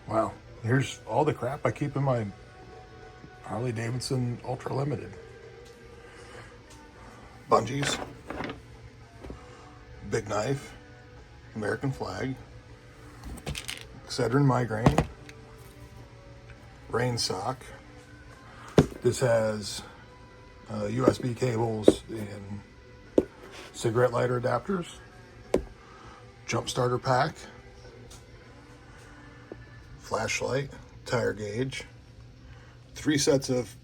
Wow, here's all the crap I keep in my Harley Davidson Ultra Limited. Bungees, big knife, American flag, Excedrin migraine, rain sock. This has USB cables and cigarette lighter adapters, jump starter pack, flashlight, tire gauge, 3 sets of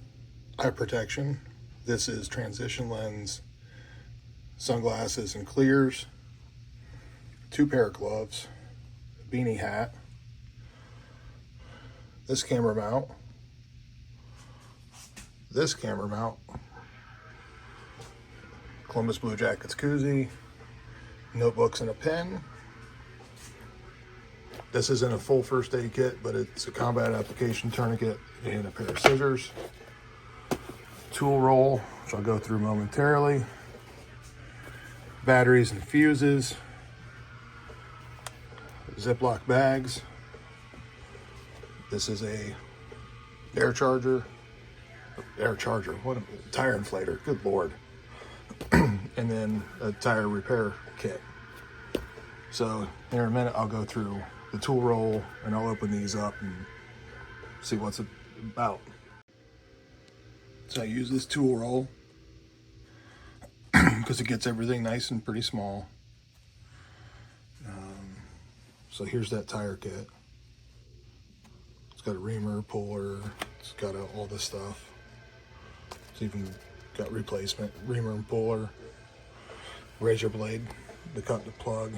eye protection. This is transition lens, sunglasses and clears, 2 pair of gloves, a beanie hat, this camera mount, Columbus Blue Jackets koozie, notebooks and a pen. This isn't a full first aid kit, but it's a combat application tourniquet and a pair of scissors. Tool roll, which I'll go through momentarily. Batteries and fuses. Ziploc bags. This is a air charger, what a tire inflator, good Lord. And then a tire repair kit. So here in a minute, I'll go through the tool roll and I'll open these up and see what's it about. So I use this tool roll because it gets everything nice and pretty small. So here's that tire kit. It's got a reamer, puller, it's got all this stuff. It's even got replacement reamer and puller, razor blade to cut the plug.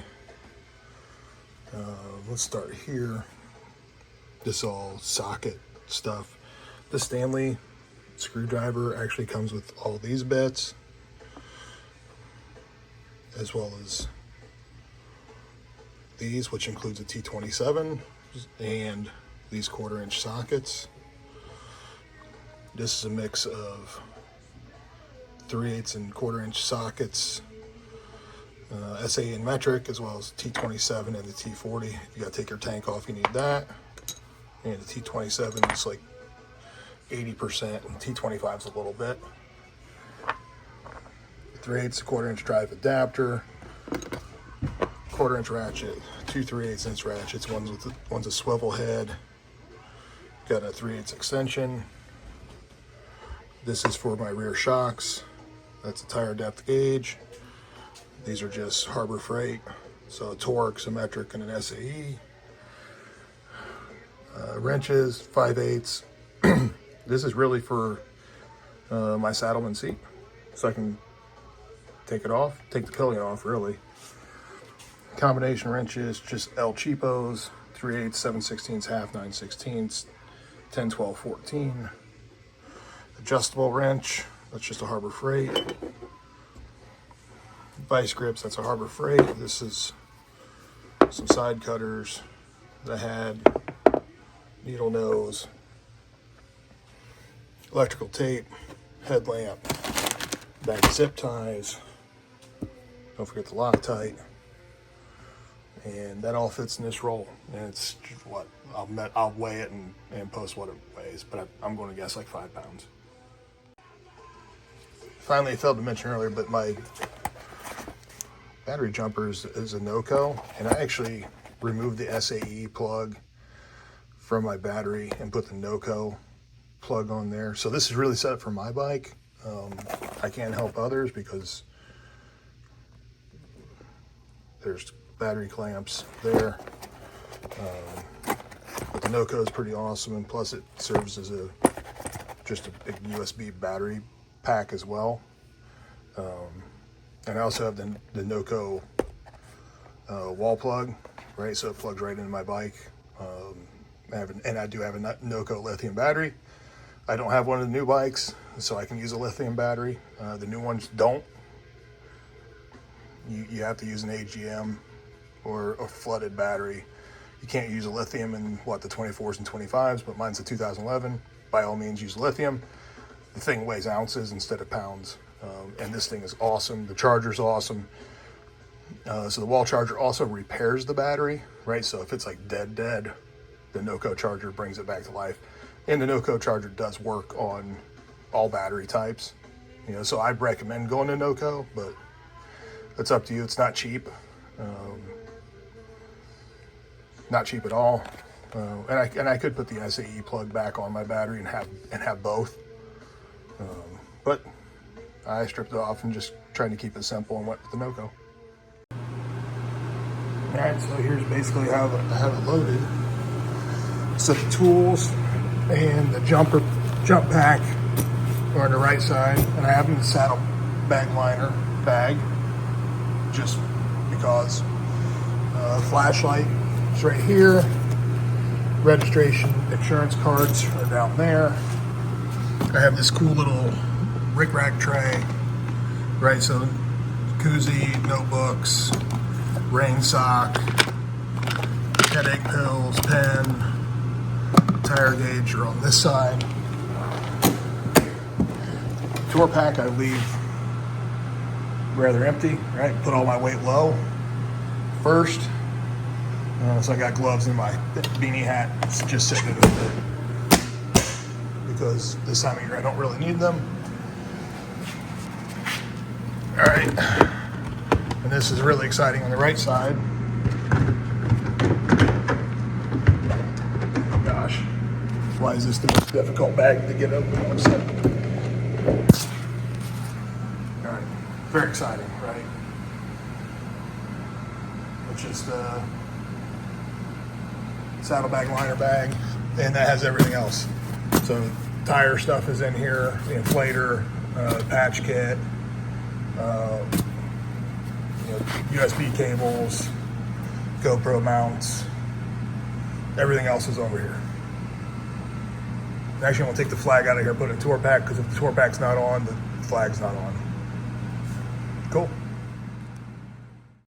Let's start here. This all socket stuff. The Stanley screwdriver actually comes with all these bits, as well as these, which includes a T27 and these 1/4-inch sockets. This is a mix of 3/8 and 1/4-inch sockets, SAE and metric, as well as T27 and the T40. You gotta take your tank off, you need that. And the T27 is like 80%, and T25 is a little bit. 3/8, 1/4-inch drive adapter, 1/4-inch ratchet, 2 3/8-inch ratchets. One's a swivel head. Got a 3/8 extension. This is for my rear shocks. That's a tire depth gauge. These are just Harbor Freight, so a torque, a metric, and an SAE. Wrenches, 5/8. This is really for my saddleman seat, so I can take the pillion off, really. Combination wrenches, just El Cheapos, 3/8, 7/16, half, 9/16, 10, 12, 14. Adjustable wrench, that's just a Harbor Freight. Vice grips, that's a Harbor Freight. This is some side cutters that I had, needle nose, electrical tape, headlamp, bag of zip ties. Don't forget the Loctite. And that all fits in this roll. And it's what, I'll weigh it and post what it weighs, but I'm going to guess like 5 pounds. Finally, I failed to mention earlier, but my battery jumper is a NOCO, and I actually removed the SAE plug from my battery and put the NOCO plug on there. So this is really set up for my bike. I can't help others because there's battery clamps there. But the NOCO is pretty awesome, and plus it serves as just a big USB battery pack as well. And I also have the NOCO wall plug, right? So it plugs right into my bike. I do have a NOCO lithium battery. I don't have one of the new bikes, so I can use a lithium battery. The new ones don't. You have to use an AGM or a flooded battery. You can't use a lithium in the 24s and 25s, but mine's a 2011. By all means, use lithium. The thing weighs ounces instead of pounds, and this thing is awesome. The charger's awesome. So the wall charger also repairs the battery, right? So if it's like dead, the NoCo charger brings it back to life. And the NoCo charger does work on all battery types. You know, so I'd recommend going to NoCo, but it's up to you. It's not cheap. Not cheap at all. And I could put the SAE plug back on my battery and have both. But I stripped it off and just trying to keep it simple and went with the NoCo. All right, so here's basically how I have it loaded. So the tools and the jump pack are on the right side, and I have in the saddle bag liner bag, just because. Flashlight is right here. Registration, insurance cards are down there. I have this cool little rick-rack tray, right? So koozie, notebooks, rain sock, headache pills, pen, tire gauge are on this side. Tour pack I leave rather empty, right? Put all my weight low first. So I got gloves in my beanie hat. It's just sitting in there because this time of year I don't really need them. All right, and this is really exciting on the right side. Oh gosh, why is this the most difficult bag to get open? All right, very exciting, right? Which is the saddlebag liner bag, and that has everything else. So tire stuff is in here, the inflator, patch kit, USB cables, GoPro mounts, everything else is over here. Actually, I'm gonna take the flag out of here, put it in tour pack, because if the tour pack's not on, the flag's not on. Cool.